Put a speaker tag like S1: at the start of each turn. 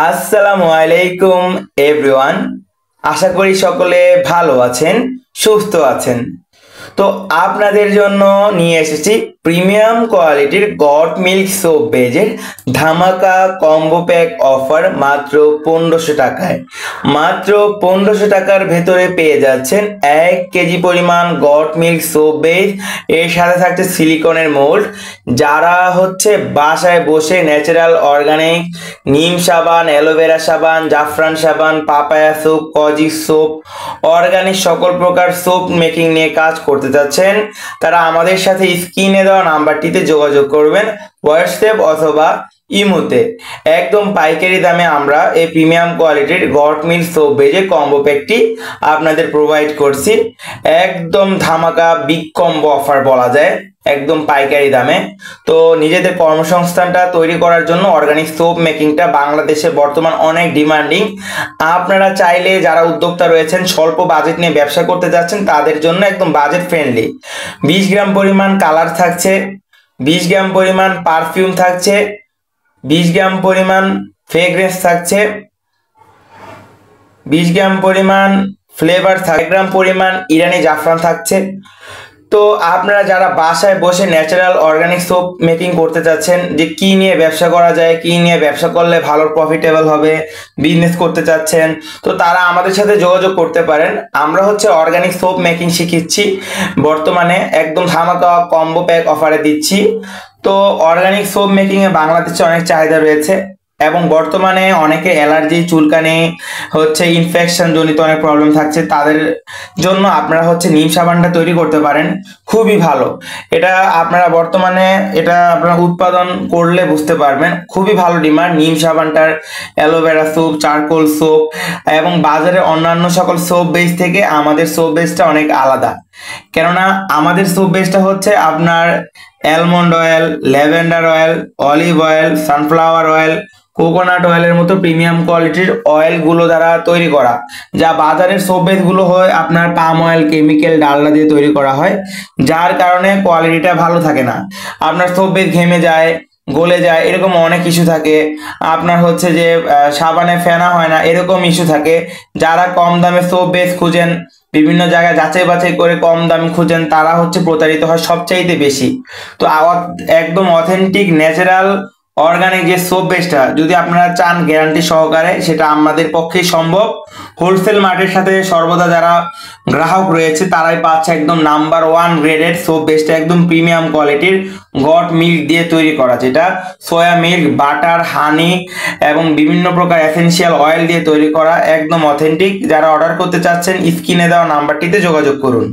S1: আসসালামু আলাইকুম এভরিওয়ান। আশা করি সকলে ভালো আছেন, সুস্থ আছেন। তো আপনাদের জন্য নিয়ে এসেছি প্রিমিয়াম কোয়ালিটির গট মিল্ক সোপ বেজের ধামাকা কম্বো প্যাক অফার মাত্র 1500 টাকায়। মাত্র 1500 টাকার ভেতরে পেয়ে যাচ্ছেন 1 কেজি পরিমাণ গট মিল্ক সোপ বেজ। এর সাথে থাকছে সিলিকনের মোল্ড। যারা হচ্ছে বাসায় বসে ন্যাচারাল অর্গানিক নিম সাবান, অ্যালোভেরা সাবান, জাফরান সাবান, papaya soap, kojic soap, organic সকল প্রকার সোপ মেকিং নিয়ে কাজ করতে চাচ্ছেন, তারা আমাদের সাথে স্ক্রিনে দেওয়া নাম্বারটিতে যোগাযোগ করবেন, হোয়াটসঅ্যাপ অথবা ইমোতে। একদম পাইকারি দামে আমরা এই প্রিমিয়াম কোয়ালিটির গট মিল্ক সোপ বেজে কম্বো প্যাকটি আপনাদের প্রোভাইড করছি। একদম ধামাকা বিগ কম্বো অফার বলা যায়, একদম পাইকারি দামে। তো নিজেদের কর্মসংস্থানটা তৈরি করার জন্য অর্গানিক সোপ মেকিংটা বাংলাদেশে বর্তমান অনেক ডিমান্ডিং। আপনারা চাইলে যারা উদ্যোক্তা রয়েছেন, স্বল্প বাজেট নিয়ে ব্যবসা করতে যাচ্ছেন, তাদের জন্য একদম বাজেট ফ্রেন্ডলি। 20 গ্রাম পরিমাণ কালার থাকছে, 20 গ্রাম পরিমাণ পারফিউম থাকছে, 20 গ্রাম পরিমাণ ফ্রেগ্রেন্স থাকছে, 20 গ্রাম পরিমাণ ফ্লেভার থাকছে, 1 গ্রাম পরিমাণ ইরানি জাফরান থাকছে। তো আপনারা যারা বাসায় বসে ন্যাচারাল অর্গানিক সোপ মেকিং করতে চাচ্ছেন, যে কি নিয়ে ব্যবসা করা যায়, কি নিয়ে ব্যবসা করলে ভালো প্রফিটেবল হবে, বিজনেস করতে চাচ্ছেন, তো তারা আমাদের সাথে যোগাযোগ করতে পারেন। আমরা হচ্ছে অর্গানিক সোপ মেকিং শিখিচ্ছি, বর্তমানে একদম ধামাকা কম্বো প্যাক অফারে দিচ্ছি। তো অর্গানিক সোপ মেকিংয়ে বাংলাদেশে অনেক চাহিদা রয়েছে এবং বর্তমানে অনেকে অ্যালার্জি, চুলকানি, হচ্ছে ইনফেকশন জনিত অনেক প্রবলেম থাকছে, তাদের জন্য আপনারা হচ্ছে নিম সাবানটা তৈরি করতে পারেন। খুবই ভালো এটা, আপনারা বর্তমানে এটা আপনারা উৎপাদন করলে বুঝতে পারবেন, খুবই ভালো ডিমান্ড নিম সাবানটার। অ্যালোভেরা সোপ, চারকোল সোপ এবং বাজারের অন্যান্য সকল সোপ বেস থেকে আমাদের সোপ বেসটা অনেক আলাদা, কেননা আমাদের সোপ বেসটা হচ্ছে আপনার almond oil, lavender oil, olive oil, sunflower oil, coconut অয়েলের মতো প্রিমিয়াম কোয়ালিটির অয়েলগুলো দ্বারা তৈরি করা। যা বাজারের সোপ বেসগুলো হয় আপনার পাম অয়েল, কেমিক্যাল, ডালডা দিয়ে তৈরি করা হয়, যার কারণে কোয়ালিটিটা ভালো থাকে না। আপনার সোপ বেস ঘেমে যায়, গলে যায়, এরকম অনেক ইস্যু থাকে। আপনার হচ্ছে যে সাবানে ফেনা হয় না, এরকম ইস্যু থাকে। যারা কম দামে সোপ বেস খুঁজেন, বিভিন্ন জায়গায় যাচাই বাছাই করে কম দাম খুঁজেন, তারা হচ্ছে প্রতারিত হয় সবচাইতে বেশি। তো একদম অথেন্টিক ন্যাচারাল অর্গানিক যে সোপ বেসটা যদি আপনারা চান গ্যারান্টি সহকারে, সেটা আমাদের পক্ষেই সম্ভব। হোলসেল মার্কেটের সাথে সর্বদা যারা গ্রাহক রয়েছে তারাই পাচ্ছে একদম নাম্বার 1 গ্রেডেড সোপ বেসটা, একদম প্রিমিয়াম কোয়ালিটির গট মিল্ক দিয়ে তৈরি করা, যেটা সোয়া মিল্ক, বাটার, হানি এবং বিভিন্ন প্রকার এসেনশিয়াল অয়েল দিয়ে তৈরি করা, একদম অথেন্টিক। যারা অর্ডার করতে চাচ্ছেন স্ক্রিনে দেওয়া নাম্বারটিতে যোগাযোগ করুন।